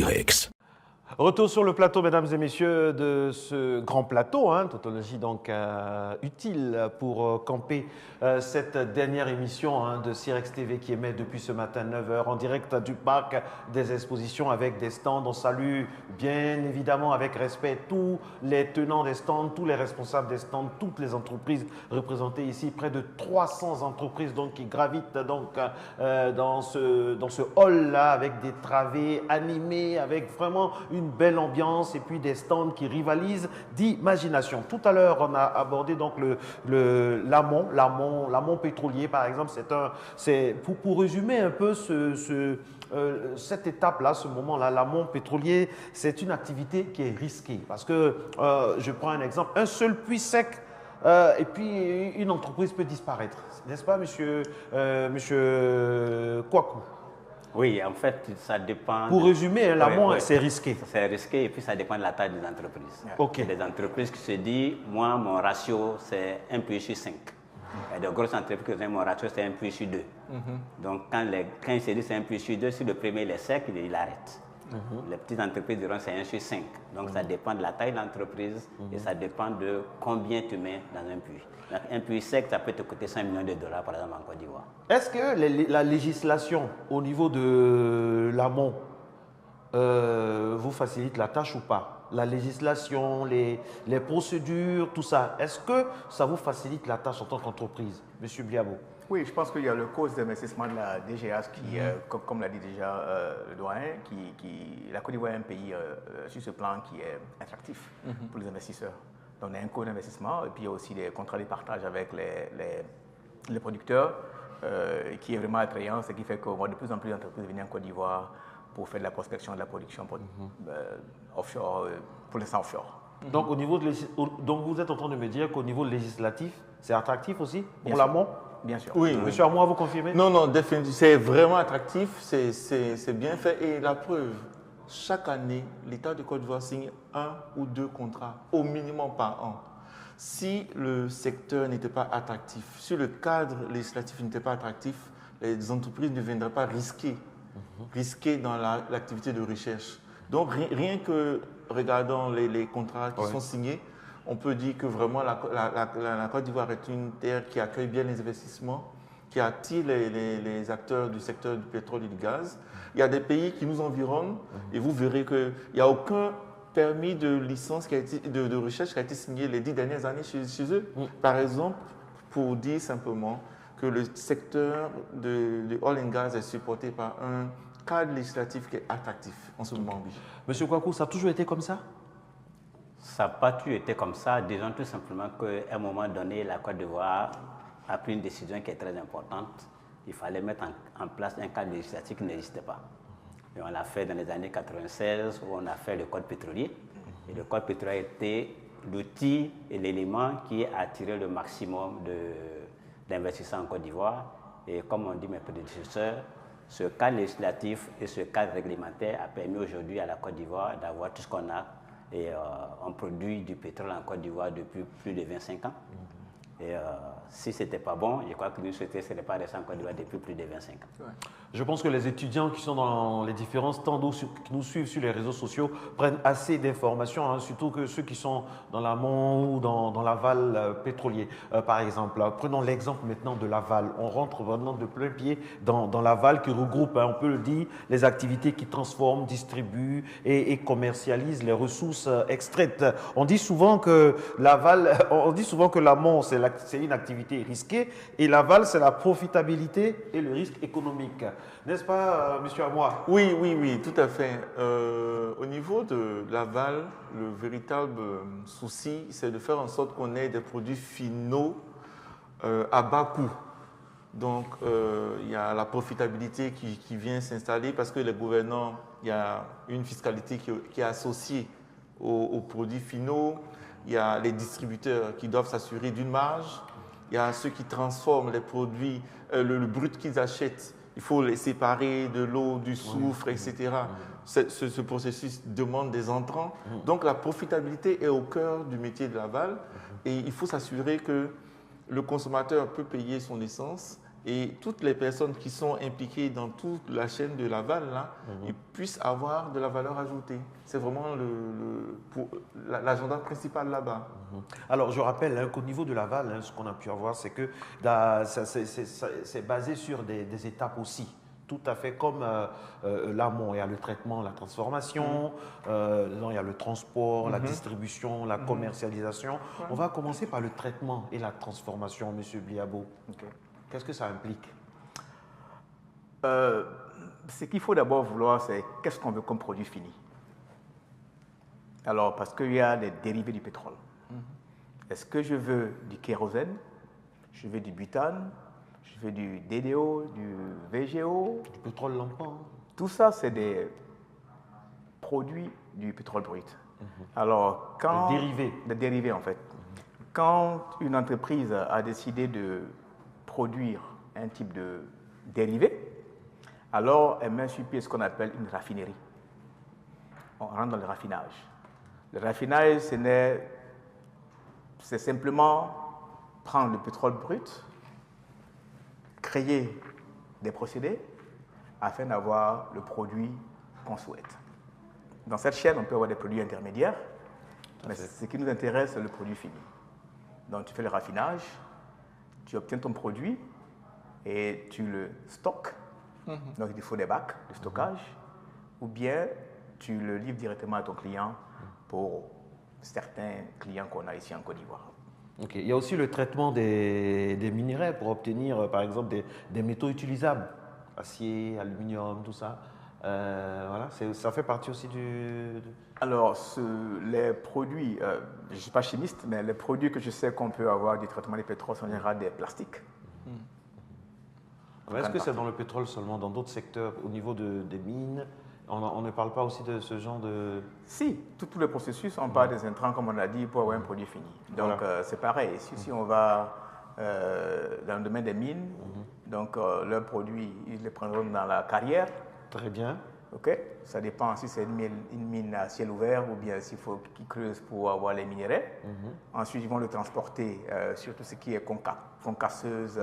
Direx. Retour sur le plateau, mesdames et messieurs, de ce grand plateau, tautologie donc utile pour camper cette dernière émission de Sirex TV qui émet depuis ce matin 9h en direct du parc des expositions avec des stands. On salue bien évidemment avec respect tous les tenants des stands, tous les responsables des stands, toutes les entreprises représentées ici, près de 300 entreprises donc, qui gravitent donc, dans ce hall-là avec des travées animées, avec vraiment une belle ambiance et puis des stands qui rivalisent d'imagination. Tout à l'heure, on a abordé donc l'amont pétrolier, par exemple. C'est pour résumer un peu cette étape-là, ce moment-là, l'amont pétrolier, c'est une activité qui est risquée parce que, je prends un exemple, un seul puits sec et puis une entreprise peut disparaître. N'est-ce pas, monsieur Kwaku? Oui, en fait, ça dépend. Pour résumer, l'amont, oui, c'est risqué. C'est risqué et puis ça dépend de la taille des entreprises. Ok. Il y a des entreprises qui se disent, moi, mon ratio, c'est 1 puits sur 5. Il y a de grosses entreprises qui disent, mon ratio, c'est 1 puits sur 2. Donc, quand ils se disent c'est 1 puits sur 2, si le premier est sec, il arrête. Les petites entreprises diront c'est 1 sur 5. Donc, ça dépend de la taille de l'entreprise et ça dépend de combien tu mets dans un puits. Donc, un puits sec, ça peut te coûter 5 millions de dollars, par exemple, en Côte d'Ivoire. Est-ce que la législation au niveau de l'amont vous facilite la tâche ou pas? La législation, les procédures, tout ça, est-ce que ça vous facilite la tâche en tant qu'entreprise, Monsieur Bliabo? Oui, je pense qu'il y a le cause d'investissement de la DGH qui, comme l'a dit déjà le doyen, la Côte d'Ivoire est un pays sur ce plan qui est attractif pour les investisseurs. Donc, on a un coût d'investissement et puis il y a aussi des contrats de partage avec les producteurs qui est vraiment attrayant, ce qui fait qu'on voit de plus en plus d'entreprises venir en Côte d'Ivoire pour faire de la prospection, de la production offshore, pour l'instant offshore. Donc, donc, vous êtes en train de me dire qu'au niveau législatif, c'est attractif aussi pour Bien l'amont? Bien sûr. Oui. Monsieur Amoua, vous confirmez? Non, définitivement. C'est vraiment attractif, c'est bien fait. Et la preuve, chaque année, l'État de Côte d'Ivoire signe 1 ou 2 contrats, au minimum par an. Si le secteur n'était pas attractif, si le cadre législatif n'était pas attractif, les entreprises ne viendraient pas risquer dans l'activité de recherche. Donc, rien que regardant les contrats qui sont signés, on peut dire que vraiment la Côte d'Ivoire est une terre qui accueille bien les investissements, qui attire les acteurs du secteur du pétrole et du gaz. Il y a des pays qui nous environnent et vous verrez qu'il n'y a aucun permis de licence de recherche qui a été signé les 10 dernières années chez eux. Par exemple, pour dire simplement que le secteur de oil and gas est supporté par un cadre législatif qui est attractif en ce moment. Monsieur Kwaku, ça a toujours été comme ça? Ça n'a pas toujours été comme ça. Disons tout simplement qu'à un moment donné, la Côte d'Ivoire a pris une décision qui est très importante. Il fallait mettre en place un cadre législatif qui n'existait pas. Et on l'a fait dans les années 96 où on a fait le code pétrolier. Et le code pétrolier était l'outil et l'élément qui a attiré le maximum d'investisseurs en Côte d'Ivoire. Et comme on dit mes prédécesseurs, ce cadre législatif et ce cadre réglementaire a permis aujourd'hui à la Côte d'Ivoire d'avoir tout ce qu'on a. Et on produit du pétrole en Côte d'Ivoire depuis plus de 25 ans. Et si ce n'était pas bon, je crois que nous souhaitions que ce n'est pas resté en Côte d'Ivoire depuis plus de 25 ans. Je pense que les étudiants qui sont dans les différents stands qui nous suivent sur les réseaux sociaux prennent assez d'informations, surtout que ceux qui sont dans l'amont ou dans l'aval pétrolier. Par exemple, prenons l'exemple maintenant de l'aval. On rentre vraiment de plein pied dans l'aval qui regroupe, on peut le dire, les activités qui transforment, distribuent et commercialisent les ressources extraites. On dit souvent que l'amont, c'est une activité risquée et l'aval, c'est la profitabilité et le risque économique. N'est-ce pas, monsieur Amoua? Oui, tout à fait. Au niveau de l'aval, le véritable souci, c'est de faire en sorte qu'on ait des produits finaux à bas coût. Donc, il y a la profitabilité qui vient s'installer parce que les gouvernants, il y a une fiscalité qui est associée aux produits finaux. Il y a les distributeurs qui doivent s'assurer d'une marge. Il y a ceux qui transforment les produits, le brut qu'ils achètent. Il faut les séparer de l'eau, du soufre, etc. Ce processus demande des entrants. Donc la profitabilité est au cœur du métier de l'aval et il faut s'assurer que le consommateur peut payer son essence et toutes les personnes qui sont impliquées dans toute la chaîne de l'aval, là, ils puissent avoir de la valeur ajoutée. C'est vraiment l'agenda principal là-bas. Alors, je rappelle hein, qu'au niveau de l'aval, ce qu'on a pu avoir, c'est que c'est basé sur des étapes aussi. Tout à fait comme l'amont, il y a le traitement, la transformation, il y a le transport, la distribution, la commercialisation. On va commencer par le traitement et la transformation, M. Bliabo. Ok. Qu'est-ce que ça implique? Ce qu'il faut d'abord vouloir, c'est qu'est-ce qu'on veut comme produit fini. Alors, parce qu'il y a des dérivés du pétrole. Est-ce que je veux du kérosène? Je veux du butane? Je veux du DDO, du VGO? Du pétrole lampant. Tout ça, c'est des produits du pétrole brut. Alors, quand... Des dérivés. Des dérivés, en fait. Quand une entreprise a décidé de produire un type de dérivé, alors elle met sur pied ce qu'on appelle une raffinerie. On rentre dans le raffinage. Le raffinage, c'est simplement prendre le pétrole brut, créer des procédés afin d'avoir le produit qu'on souhaite. Dans cette chaîne, on peut avoir des produits intermédiaires, mais ce qui nous intéresse, c'est le produit fini. Donc, tu fais le raffinage, tu obtiens ton produit et tu le stockes. Donc, il faut des bacs de stockage, ou bien tu le livres directement à ton client pour certains clients qu'on a ici en Côte d'Ivoire. Okay. Il y a aussi le traitement des minerais pour obtenir, par exemple, des métaux utilisables, acier, aluminium, tout ça. Voilà, ça fait partie aussi Alors, les produits, je ne suis pas chimiste, mais les produits que je sais qu'on peut avoir du traitement des pétroles sont en général des plastiques. Est-ce que c'est dans le pétrole seulement, dans d'autres secteurs, au niveau des mines, on ne parle pas aussi de ce genre de... Si, tous les processus, on parle des intrants, comme on l'a dit, pour avoir un produit fini. Donc, voilà. C'est pareil. Si on va dans le domaine des mines, donc leurs produits, ils les prendront dans la carrière. Très bien. OK. Ça dépend si c'est une mine à ciel ouvert ou bien s'il faut qu'ils creusent pour avoir les minerais. Ensuite, ils vont le transporter sur tout ce qui est concasseuse,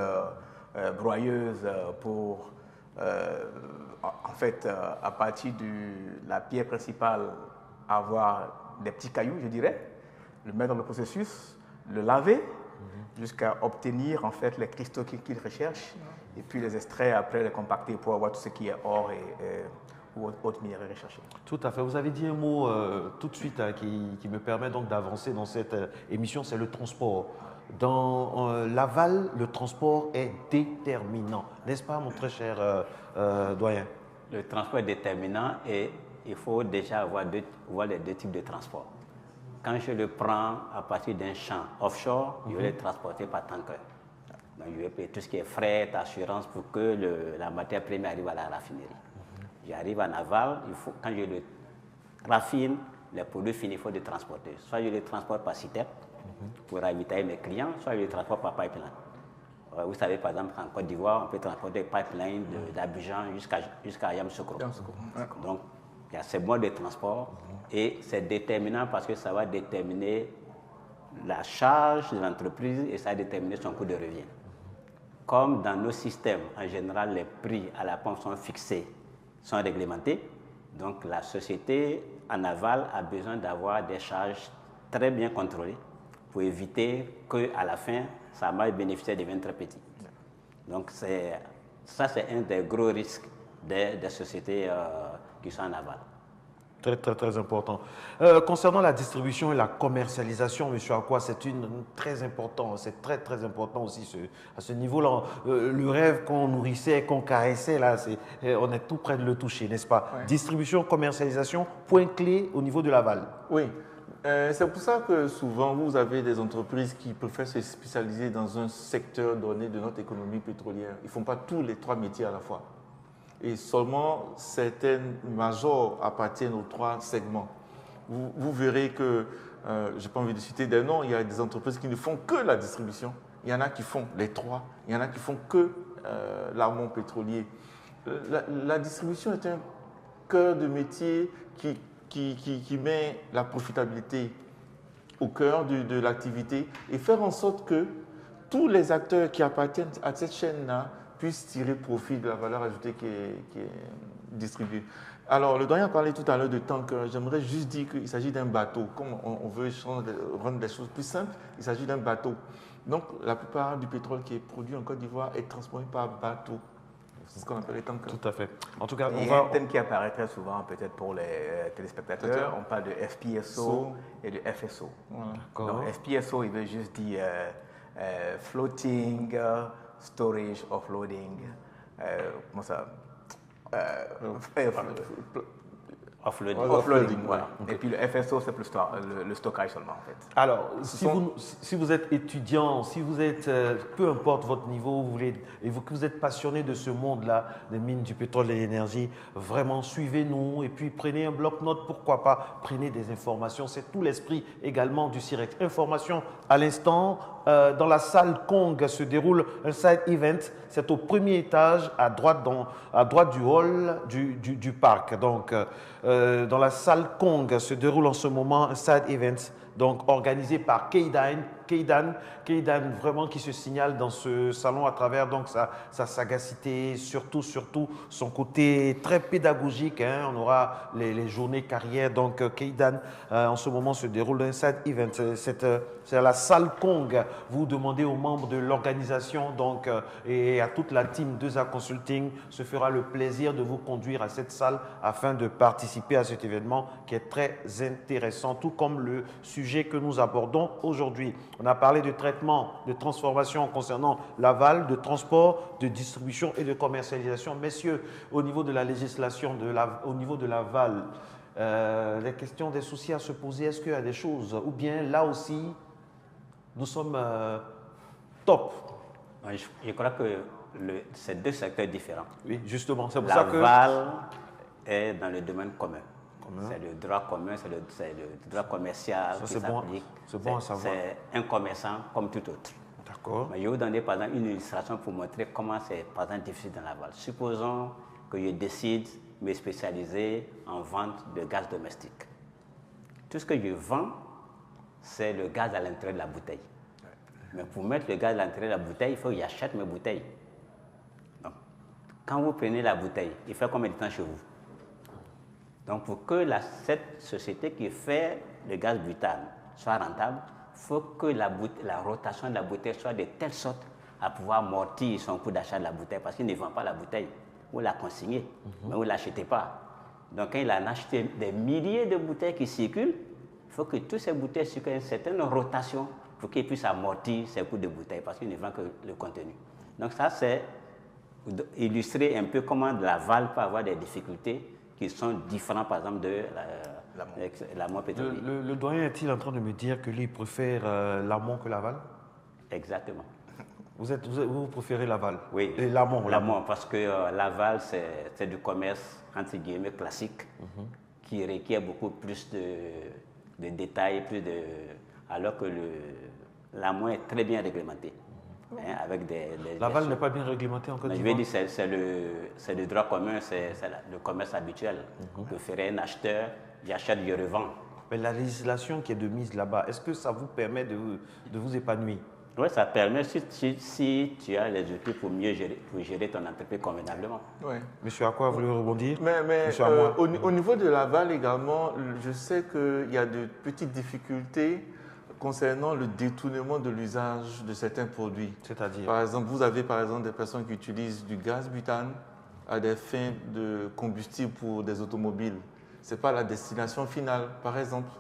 broyeuse pour... en fait, à partir de la pierre principale, avoir des petits cailloux, je dirais, le mettre dans le processus, le laver, jusqu'à obtenir en fait les cristaux qu'ils recherchent, et puis les extraire après, les compacter pour avoir tout ce qui est or ou autres minéraux recherchés. Tout à fait. Vous avez dit un mot tout de suite hein, qui me permet donc d'avancer dans cette émission, c'est le transport. Dans l'aval, le transport est déterminant. N'est-ce pas, mon très cher doyen? Le transport est déterminant et il faut déjà voir les deux types de transport. Quand je le prends à partir d'un champ offshore, je vais le transporter par tanker. Donc, je vais payer tout ce qui est frais, assurance pour que la matière première arrive à la raffinerie. J'arrive en aval, quand je le raffine, les produits finis, il faut les transporter. Soit je les transporte par citerne, pour ravitailler mes clients, soit je les transporte par pipeline. Vous savez, par exemple, en Côte d'Ivoire, on peut transporter pipeline d'Abidjan jusqu'à Yamoussoukro. Donc, il y a ces modes de transport et c'est déterminant parce que ça va déterminer la charge de l'entreprise et ça va déterminer son coût de revient. Comme dans nos systèmes, en général, les prix à la pompe sont fixés, sont réglementés. Donc, la société en aval a besoin d'avoir des charges très bien contrôlées pour éviter qu'à la fin, sa marge bénéficiaire devienne très petite. Donc, ça, c'est un des gros risques des sociétés qui sont en aval. Très, très, très important. Concernant la distribution et la commercialisation, M. Akwa, c'est très important. C'est très, très important aussi à ce niveau-là. Le rêve qu'on nourrissait, qu'on caressait, là, on est tout près de le toucher, n'est-ce pas? Ouais. Distribution, commercialisation, point clé au niveau de l'aval. Oui. C'est pour ça que souvent, vous avez des entreprises qui préfèrent se spécialiser dans un secteur donné de notre économie pétrolière. Ils ne font pas tous les trois métiers à la fois. Et seulement certaines majors appartiennent aux trois segments. Vous verrez que, je n'ai pas envie de citer des noms, il y a des entreprises qui ne font que la distribution. Il y en a qui font les trois. Il y en a qui font que l'amont pétrolier. La distribution est un cœur de métier qui met la profitabilité au cœur de l'activité et faire en sorte que tous les acteurs qui appartiennent à cette chaîne-là puisse tirer profit de la valeur ajoutée qui est distribuée. Alors, le doyen a parlé tout à l'heure de tanker. J'aimerais juste dire qu'il s'agit d'un bateau. Comme on veut rendre les choses plus simples, il s'agit d'un bateau. Donc, la plupart du pétrole qui est produit en Côte d'Ivoire est transporté par bateau. C'est ce qu'on appelle les tankers. Tout à fait. En tout cas, Il y a un thème qui apparaît très souvent, peut-être pour les téléspectateurs. On parle de FPSO et de FSO. Voilà. Donc, FPSO, il veut juste dire Floating Storage Offloading. Comment ça Offloading, voilà. Et puis le FSO, c'est plus le stockage seulement, en fait. Alors, si vous êtes étudiant, si vous êtes, peu importe votre niveau, que vous êtes passionné de ce monde-là, des mines du pétrole et de l'énergie, vraiment suivez-nous et puis prenez un bloc-notes, pourquoi pas, prenez des informations. C'est tout l'esprit également du CIREX. Information à l'instant, dans la salle Kong se déroule un side event. C'est au premier étage, à droite du hall du parc. Donc, dans la salle Kong se déroule en ce moment un side event, donc organisé par Keidan, vraiment qui se signale dans ce salon à travers donc sa sagacité, surtout son côté très pédagogique. On aura les journées carrière. Donc Keidan, en ce moment, se déroule un side event. C'est à la salle Kong. Vous demandez aux membres de l'organisation donc et à toute la team 2A Consulting, se fera le plaisir de vous conduire à cette salle afin de participer à cet événement qui est très intéressant, tout comme le sujet que nous abordons aujourd'hui. On a parlé de traitement, de transformation concernant l'aval, de transport, de distribution et de commercialisation. Messieurs, au niveau de la législation, au niveau de l'aval, les questions, des soucis à se poser, est-ce qu'il y a des choses, ou bien là aussi, nous sommes top? Je crois que c'est deux secteurs différents. Oui, justement, c'est pour ça que... L'aval est dans le domaine commun. C'est le droit commun, c'est le droit commercial qui s'applique. C'est bon à savoir. C'est un commerçant comme tout autre. D'accord. Mais je vais vous donner par exemple une illustration pour montrer comment c'est par exemple difficile dans l'aval. Supposons que je décide de me spécialiser en vente de gaz domestique. Tout ce que je vends, c'est le gaz à l'intérieur de la bouteille. Mais pour mettre le gaz à l'intérieur de la bouteille, il faut que j'achète mes bouteilles. Donc, quand vous prenez la bouteille, il fait combien de temps chez vous? Donc, pour que cette société qui fait le gaz butane soit rentable, il faut que la rotation de la bouteille soit de telle sorte à pouvoir amortir son coût d'achat de la bouteille, parce qu'il ne vend pas la bouteille. Vous la consignez, mais vous ne l'achetez pas. Donc, quand il a acheté des milliers de bouteilles qui circulent, il faut que toutes ces bouteilles circulent une certaine rotation pour qu'il puisse amortir ses coûts de bouteille, parce qu'il ne vend que le contenu. Donc, ça, c'est illustrer un peu comment l'aval peut avoir des difficultés qui sont différents, par exemple, de l'amont pétrolier. Le doyen est-il en train de me dire que lui préfère l'amont que l'aval? Exactement. Vous préférez l'aval? Oui. Et l'amont? L'amont, parce que l'aval, c'est du commerce, entre guillemets, classique, qui requiert beaucoup plus de détails, alors que l'amont est très bien réglementé. Avec l'aval n'est pas bien réglementé en Côte d'Ivoire. Je vais dire c'est le droit commun, c'est le commerce habituel. Que ferait un acheteur, j'achète, je revends. Mais la législation qui est de mise là-bas, est-ce que ça vous permet de vous épanouir? Oui, ça permet si tu as les outils pour mieux gérer ton entreprise convenablement. Ouais. Monsieur, à quoi vous voulez rebondir? Mais au niveau de l'aval également, je sais qu'il y a de petites difficultés concernant le détournement de l'usage de certains produits. C'est-à-dire? Par exemple, vous avez par exemple des personnes qui utilisent du gaz butane à des fins de combustible pour des automobiles. Ce n'est pas la destination finale, par exemple.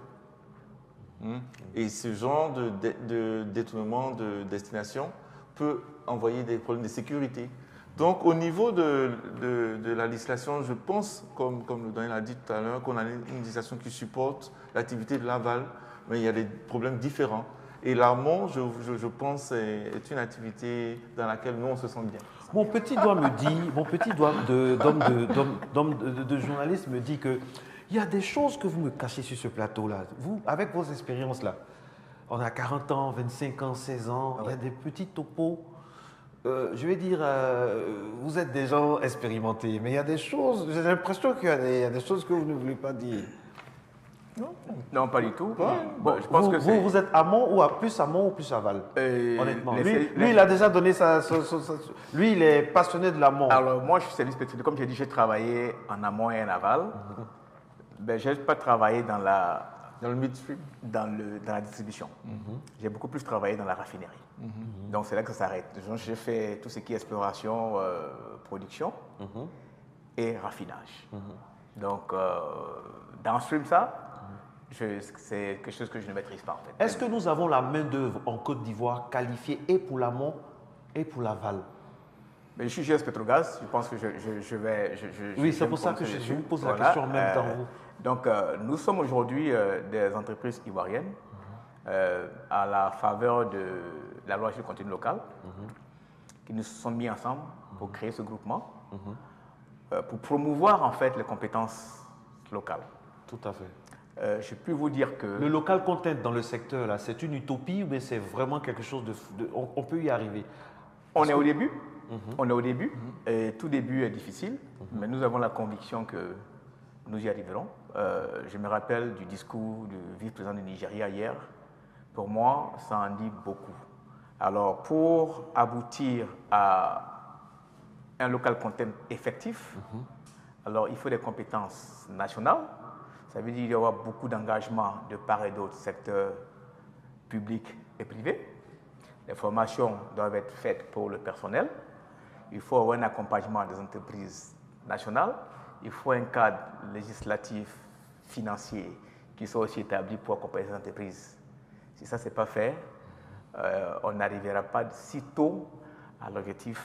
Et ce genre de détournement de destination peut envoyer des problèmes de sécurité. Donc, au niveau de la législation, je pense, comme le doyen l'a dit tout à l'heure, qu'on a une législation qui supporte l'activité de l'aval, mais il y a des problèmes différents. Et l'amont, je pense, est une activité dans laquelle nous, on se sent bien. Mon petit doigt me dit, mon petit doigt de journaliste me dit que il y a des choses que vous me cachez sur ce plateau-là. Vous, avec vos expériences-là, on a 40 ans, 25 ans, 16 ans, il y a des petits topos. Je vais dire, vous êtes des gens expérimentés, mais il y a des choses, j'ai l'impression qu'il y a des choses que vous ne voulez pas dire. Non, pas du tout. Ouais. Bon, je pense que c'est... vous êtes amont ou plus aval? Honnêtement. Lui, les- il a déjà donné lui, il est passionné de l'amont. Alors, moi, je suis service pétrolier. Comme j'ai dit, j'ai travaillé en amont et en aval. Ben, je n'ai pas travaillé dans Dans le midstream. dans la distribution. J'ai beaucoup plus travaillé dans la raffinerie. Donc, c'est là que ça s'arrête. Donc, j'ai fait tout ce qui est exploration, production et raffinage. Donc, downstream, c'est quelque chose que je ne maîtrise pas, en fait. Est-ce que nous avons la main-d'œuvre en Côte d'Ivoire qualifiée et pour l'amont et pour l'aval? Mais je suis GS Petrogaz, je pense que je vais... Oui, c'est pour ça que je vous pose la question en même temps. Donc, nous sommes aujourd'hui des entreprises ivoiriennes à la faveur de la loi sur le contenu local qui nous sont mis ensemble pour créer ce groupement pour promouvoir en fait les compétences locales. Tout à fait. Je peux vous dire que... Le local content dans le secteur, là, c'est une utopie ou bien c'est vraiment quelque chose on peut y arriver? On est au début. On est au début. Et tout début est difficile, mais nous avons la conviction que nous y arriverons. Je me rappelle du discours du vice-président du Nigeria hier. Pour moi, ça en dit beaucoup. Alors, pour aboutir à un local content effectif, alors il faut des compétences nationales. Ça veut dire qu'il y aura beaucoup d'engagement de part et d'autre secteurs publics et privés. Les formations doivent être faites pour le personnel. Il faut avoir un accompagnement des entreprises nationales. Il faut un cadre législatif, financier, qui soit aussi établi pour accompagner ces entreprises. Si ça, ce n'est pas fait, on n'arrivera pas si tôt à l'objectif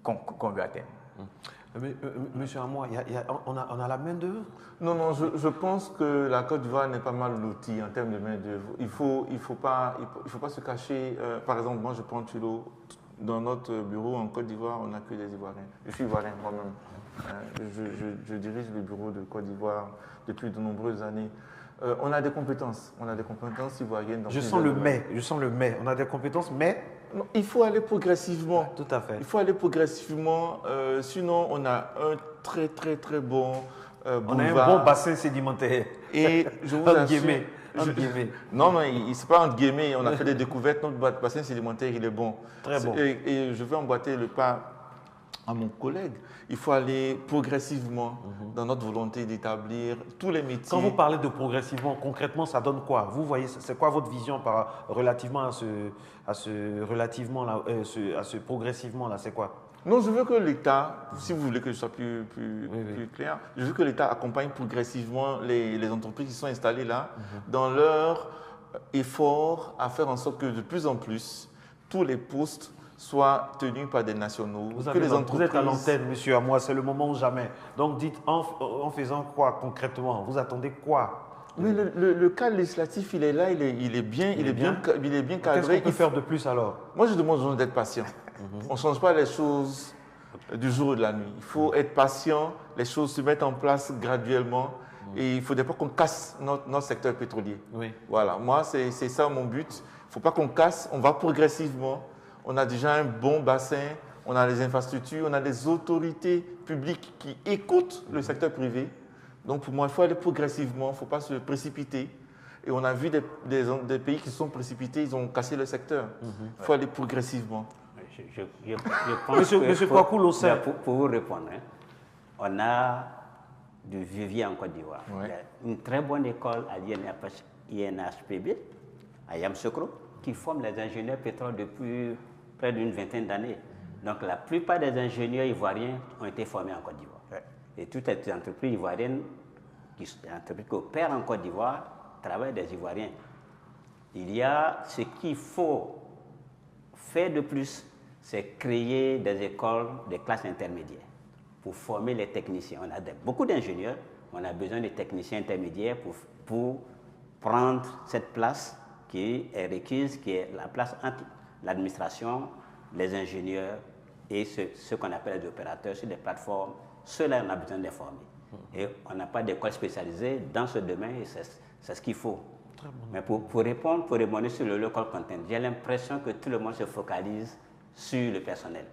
qu'on veut atteindre. Mais, monsieur Amoy, on a la main d'œuvre? Non, je pense que la Côte d'Ivoire n'est pas mal l'outil en termes de main-d'œuvre. Il faut pas se cacher. Par exemple, moi, je prends Tulo. Dans notre bureau en Côte d'Ivoire, on n'a que des Ivoiriens. Je suis Ivoirien moi-même. Je dirige le bureau de Côte d'Ivoire depuis de nombreuses années. On a des compétences ivoiriennes. Je sens le mais. On a des compétences, mais... Non, il faut aller progressivement. Tout à fait. Il faut aller progressivement. Sinon, on a un très, très, très bon boulevard. On a un bon bassin sédimentaire. Et je vous assure... Non, c'est pas entre guillemets. On a fait des découvertes. Notre bassin sédimentaire, il est bon. Très bon. Et je vais emboîter le pas à mon collègue. Il faut aller progressivement dans notre volonté d'établir tous les métiers. Quand vous parlez de progressivement, concrètement, ça donne quoi? Vous voyez, c'est quoi votre vision relativement à ce progressivement là? C'est quoi? Non, je veux que l'État, si vous voulez que je sois plus clair, je veux que l'État accompagne progressivement les entreprises qui sont installées là dans leur effort à faire en sorte que de plus en plus, tous les postes soient tenus par des nationaux. Vous êtes à l'antenne, monsieur Amoy, c'est le moment ou jamais. Donc dites en faisant quoi concrètement? Vous attendez quoi? Mais le cadre législatif, il est là, il est bien cadré. Qu'est-ce qu'on peut faire de plus alors? Moi, je demande aux gens d'être patients. On ne change pas les choses du jour ou de la nuit. Il faut être patient, les choses se mettent en place graduellement et il ne faudrait pas qu'on casse notre secteur pétrolier. Oui. Voilà, moi, c'est ça mon but. Il ne faut pas qu'on casse, on va progressivement. On a déjà un bon bassin, on a les infrastructures, on a des autorités publiques qui écoutent le secteur privé. Donc pour moi, il faut aller progressivement, il ne faut pas se précipiter. Et on a vu des pays qui se sont précipités, ils ont cassé le secteur. Il faut aller progressivement. Je pense Monsieur Kwaku, pour vous répondre, on a du vivier en Côte d'Ivoire. Ouais. Il y a une très bonne école à l'INHPB, à Yamoussoukro, qui forme les ingénieurs pétrole depuis près d'une vingtaine d'années. Donc la plupart des ingénieurs ivoiriens ont été formés en Côte d'Ivoire. Ouais. Et toutes les entreprises ivoiriennes, qui opèrent en Côte d'Ivoire, travaillent des Ivoiriens. Il y a ce qu'il faut faire de plus, c'est créer des écoles de classe intermédiaire pour former les techniciens. On a beaucoup d'ingénieurs, on a besoin de techniciens intermédiaires pour prendre cette place qui est requise, qui est la place entre l'administration, les ingénieurs et ce qu'on appelle les opérateurs sur des plateformes. Ceux-là, on a besoin de les former. Et on n'a pas d'école spécialisée dans ce domaine et c'est ce qu'il faut. Mais pour répondre sur le local content, j'ai l'impression que tout le monde se focalise sur le personnel.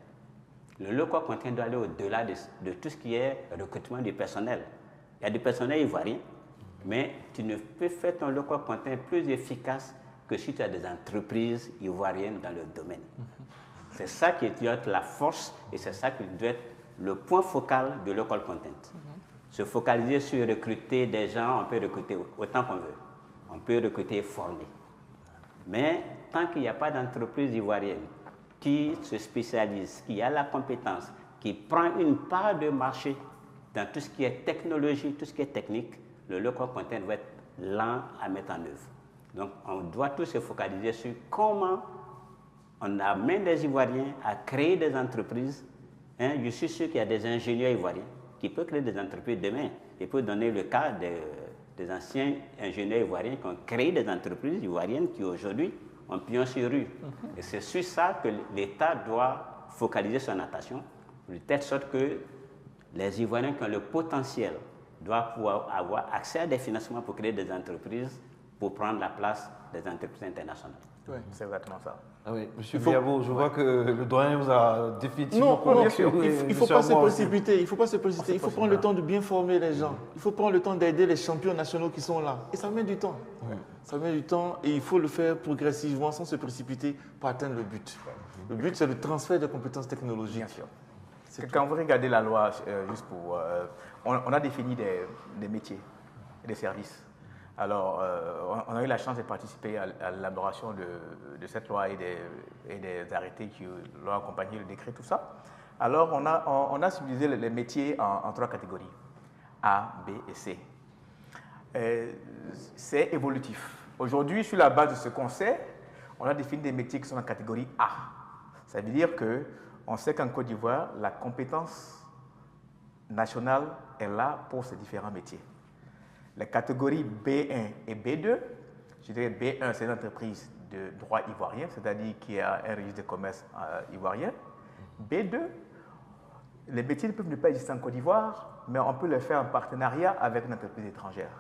Le local content doit aller au-delà de tout ce qui est recrutement du personnel. Il y a du personnel ivoirien, mais tu ne peux faire ton local content plus efficace que si tu as des entreprises ivoiriennes dans le domaine. C'est ça qui doit être la force et c'est ça qui doit être le point focal de local content. Se focaliser sur recruter des gens, on peut recruter autant qu'on veut. On peut recruter et former. Mais tant qu'il n'y a pas d'entreprise ivoirienne qui se spécialise, qui a la compétence, qui prend une part de marché dans tout ce qui est technologie, tout ce qui est technique, le local content va être lent à mettre en œuvre. Donc, on doit tous se focaliser sur comment on amène des Ivoiriens à créer des entreprises. Je suis sûr qu'il y a des ingénieurs ivoiriens qui peuvent créer des entreprises demain. Je peux donner le cas des anciens ingénieurs ivoiriens qui ont créé des entreprises ivoiriennes qui aujourd'hui ont pion sur rue. Et c'est sur ça que l'État doit focaliser son attention, de telle sorte que les Ivoiriens qui ont le potentiel doivent pouvoir avoir accès à des financements pour créer des entreprises, pour prendre la place des entreprises internationales. Oui, c'est exactement ça. Ah oui, Monsieur Biabo, je vois que le doyen vous a définitivement Non, convaincu. il ne faut pas se précipiter. Il faut prendre le temps de bien former les gens. Il faut prendre le temps d'aider les champions nationaux qui sont là. Et ça met du temps. Ça met du temps et il faut le faire progressivement sans se précipiter pour atteindre le but. Le but, c'est le transfert de compétences technologiques. Bien sûr. Quand vous regardez la loi, juste pour, on a défini des métiers et des services. Alors, on a eu la chance de participer à l'élaboration de cette loi et des arrêtés qui l'ont accompagné, le décret, tout ça. Alors, on a subdivisé les métiers en 3 catégories, A, B et C. C'est évolutif. Aujourd'hui, sur la base de ce qu'on sait, on a défini des métiers qui sont en catégorie A. Ça veut dire qu'on sait qu'en Côte d'Ivoire, la compétence nationale est là pour ces différents métiers. Les catégories B1 et B2, je dirais B1, c'est une entreprise de droit ivoirien, c'est-à-dire qui a un registre de commerce ivoirien. B2, les métiers ne peuvent ne pas exister en Côte d'Ivoire, mais on peut le faire en partenariat avec une entreprise étrangère.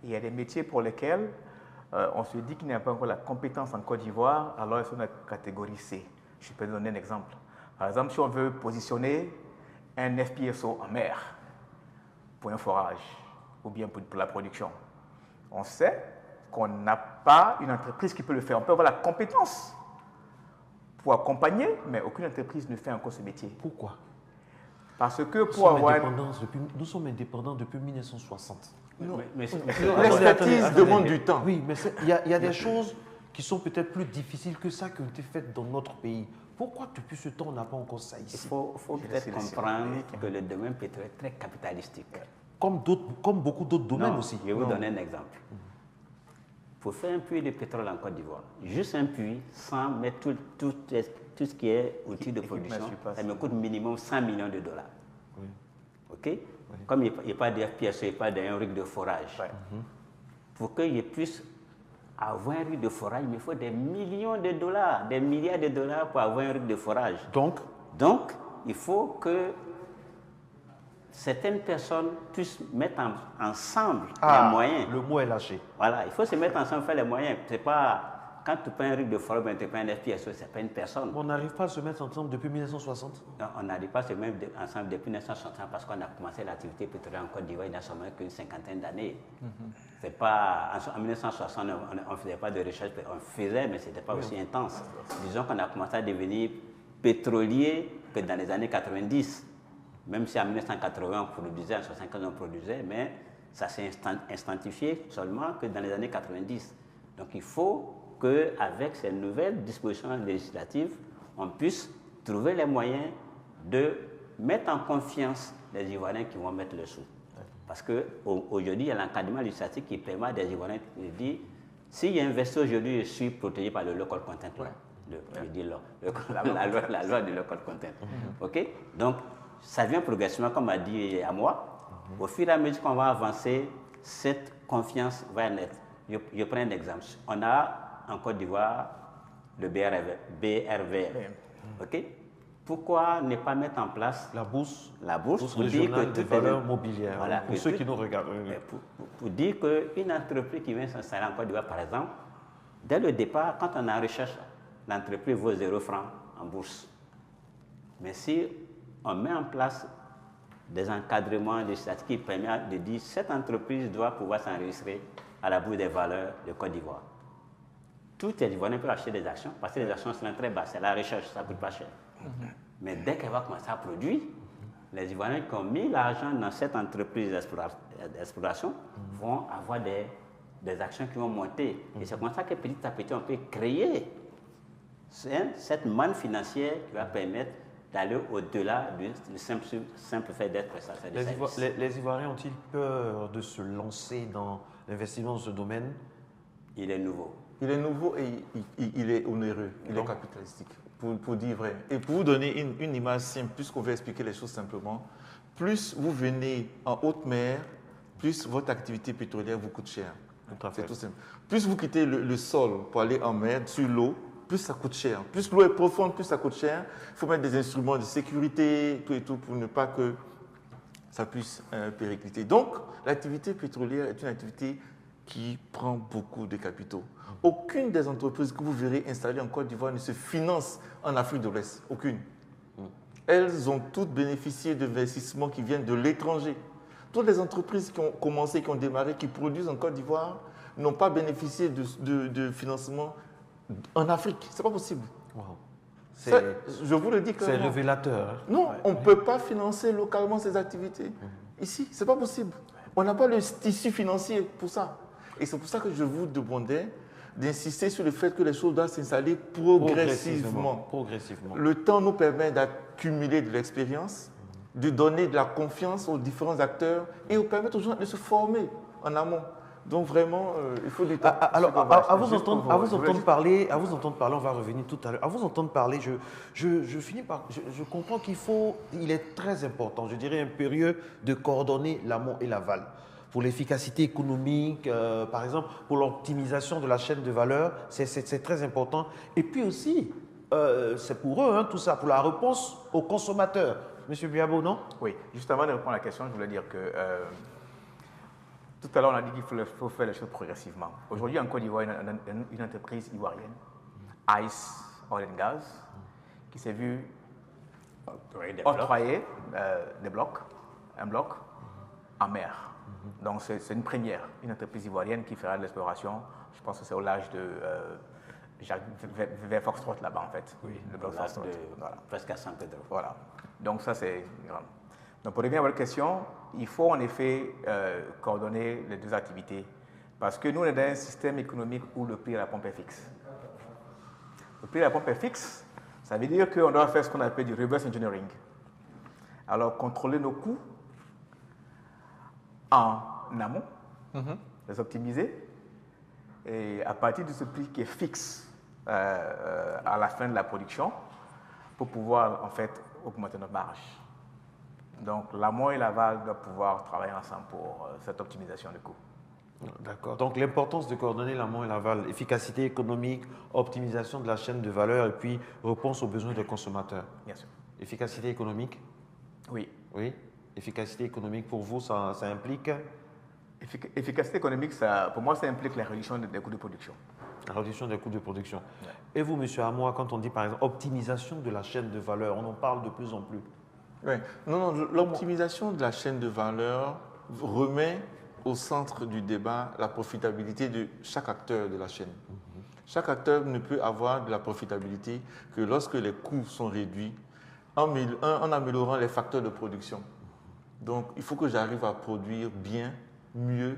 Et il y a des métiers pour lesquels on se dit qu'il n'y a pas encore la compétence en Côte d'Ivoire, alors ils sont dans la catégorie C. Je peux donner un exemple. Par exemple, si on veut positionner un FPSO en mer pour un forage, ou bien pour la production. On sait qu'on n'a pas une entreprise qui peut le faire. On peut avoir la compétence pour accompagner, mais aucune entreprise ne fait encore ce métier. Pourquoi? Parce que pour avoir... Nous sommes indépendants depuis 1960. L'expertise demande du temps. Oui, mais il y a des choses qui sont peut-être plus difficiles que ça, qui ont été faites dans notre pays. Pourquoi depuis ce temps on n'a pas encore ça ici? Il faut peut-être comprendre que le domaine pétrolier est très capitalistique. Comme beaucoup d'autres domaines aussi. Je vais vous donner un exemple. Pour faire un puits de pétrole en Côte d'Ivoire, juste un puits, sans mettre tout ce qui est outil de production, ça me coûte minimum 100 millions de dollars. Oui. OK? Oui. Comme il n'y a pas de FPSO, il n'y a pas d'un rig de forage. Pour qu'il puisse avoir un rig de forage, il me faut des millions de dollars, des milliards de dollars pour avoir un rig de forage. Donc, il faut que certaines personnes puissent mettre ensemble les moyens. Le mot est lâché. Voilà, il faut se mettre ensemble, faire les moyens. C'est pas, quand tu prends un rig de forage, tu prends un FPSO, ce n'est pas une personne. On n'arrive pas à se mettre ensemble depuis 1960? Non, on n'arrive pas à se mettre ensemble depuis 1960 parce qu'on a commencé l'activité pétrolière en Côte d'Ivoire il y a seulement qu'une cinquantaine d'années. C'est pas, en 1960, on ne faisait pas de recherche, on faisait, mais ce n'était pas aussi intense. Disons qu'on a commencé à devenir pétrolier que dans les années 90. Même si en 1980 on produisait, en 1975 on produisait, mais ça s'est instantifié seulement que dans les années 90. Donc il faut qu'avec ces nouvelles dispositions législatives, on puisse trouver les moyens de mettre en confiance les Ivoiriens qui vont mettre le sou. Parce qu'aujourd'hui, il y a l'encadrement législatif qui permet à des Ivoiriens de dire, si j'investis aujourd'hui, je suis protégé par le local content. La loi du local content. OK? Donc, ça vient progressivement, comme a dit à moi. Au fur et à mesure qu'on va avancer, cette confiance va naître. Je prends un exemple. On a en Côte d'Ivoire le BRV. OK? Pourquoi ne pas mettre en place la bourse pour dire que des valeurs mobilières, voilà, pour ceux qui nous regardent. Pour dire qu'une entreprise qui vient s'installer en Côte d'Ivoire, par exemple, dès le départ, quand on est en recherche, l'entreprise vaut 0 franc en bourse. Mais si on met en place des encadrements législatifs qui permettent de dire que cette entreprise doit pouvoir s'enregistrer à la Bourse des valeurs de Côte d'Ivoire. Tout les Ivoiriens peuvent acheter des actions parce que les actions sont très basses, c'est la recherche, ça ne coûte pas cher. Mais dès qu'elle va commencer à produire, les Ivoiriens qui ont mis l'argent dans cette entreprise d'exploration vont avoir des actions qui vont monter. Et c'est comme ça que petit à petit, on peut créer cette manne financière qui va permettre d'aller au-delà du simple fait d'être prestataire de services. Les Ivoiriens ont-ils peur de se lancer dans l'investissement dans ce domaine? Il est nouveau. Il est nouveau et il est onéreux, il est capitalistique, pour dire vrai. Et pour vous donner une image simple, puisqu'on veut expliquer les choses simplement, plus vous venez en haute mer, plus votre activité pétrolière vous coûte cher. C'est tout simple. Plus vous quittez le sol pour aller en mer, sur l'eau, plus ça coûte cher. Plus l'eau est profonde, plus ça coûte cher. Il faut mettre des instruments de sécurité, tout et tout, pour ne pas que ça puisse péricliter. Donc, l'activité pétrolière est une activité qui prend beaucoup de capitaux. Aucune des entreprises que vous verrez installées en Côte d'Ivoire ne se finance en Afrique de l'Ouest. Aucune. Elles ont toutes bénéficié d'investissements qui viennent de l'étranger. Toutes les entreprises qui ont commencé, qui ont démarré, qui produisent en Côte d'Ivoire, n'ont pas bénéficié de financement en Afrique. Ce n'est pas possible. Wow. Ça, je vous le dis clairement. C'est révélateur. Hein? Non, on ne peut pas financer localement ces activités. Ici, ce n'est pas possible. On n'a pas le tissu financier pour ça. Et c'est pour ça que je vous demandais d'insister sur le fait que les choses doivent s'installer progressivement. Le temps nous permet d'accumuler de l'expérience, de donner de la confiance aux différents acteurs et de permettre aux gens de se former en amont. Donc vraiment, il faut du temps. Alors, à vous entendre parler, on va revenir tout à l'heure. À vous entendre parler, je comprends il est très important, je dirais impérieux, de coordonner l'amont et l'aval. Pour l'efficacité économique, par exemple, pour l'optimisation de la chaîne de valeur, c'est très important. Et puis aussi, c'est pour eux, hein, tout ça, pour la réponse aux consommateurs. Monsieur Biabo, non? Oui, juste avant de répondre à la question, je voulais dire que tout à l'heure, on a dit qu'il faut faire les choses progressivement. Aujourd'hui, en Côte d'Ivoire, il y a une entreprise ivoirienne, Ice Oil and Gas, qui s'est vue octroyer un bloc en mer. Donc, c'est une première, une entreprise ivoirienne qui fera de l'exploration. Je pense que c'est au large de vers Foxtrot, là-bas, en fait. Oui, le bloc Foxtrot. Voilà. Presque à San Pedro. Voilà. Donc, ça, c'est grave. Donc, pour revenir à votre question, il faut en effet coordonner les deux activités. Parce que nous, on est dans un système économique où le prix à la pompe est fixe. Le prix à la pompe est fixe, ça veut dire qu'on doit faire ce qu'on appelle du reverse engineering. Alors, contrôler nos coûts en amont, les optimiser, et à partir de ce prix qui est fixe à la fin de la production, pour pouvoir en fait augmenter notre marge. Donc l'amont et l'aval doivent pouvoir travailler ensemble pour cette optimisation de coûts. D'accord. Donc l'importance de coordonner l'amont et l'aval, efficacité économique, optimisation de la chaîne de valeur et puis réponse aux besoins des consommateurs. Bien sûr. Efficacité économique? Oui. Oui. Efficacité économique, pour vous, ça implique? Efficacité économique, pour moi, ça implique la réduction des coûts de production. La réduction des coûts de production. Ouais. Et vous, monsieur Amoa, quand on dit par exemple optimisation de la chaîne de valeur, on en parle de plus en plus. Oui. Non, l'optimisation de la chaîne de valeur remet au centre du débat la profitabilité de chaque acteur de la chaîne. Chaque acteur ne peut avoir de la profitabilité que lorsque les coûts sont réduits en améliorant les facteurs de production. Donc, il faut que j'arrive à produire bien, mieux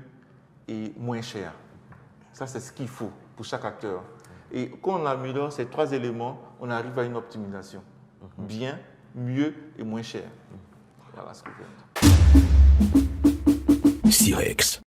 et moins cher. Ça, c'est ce qu'il faut pour chaque acteur. Et quand on améliore ces trois éléments, on arrive à une optimisation. Bien, mieux et moins cher. Voilà ce que je veux dire. Sirex.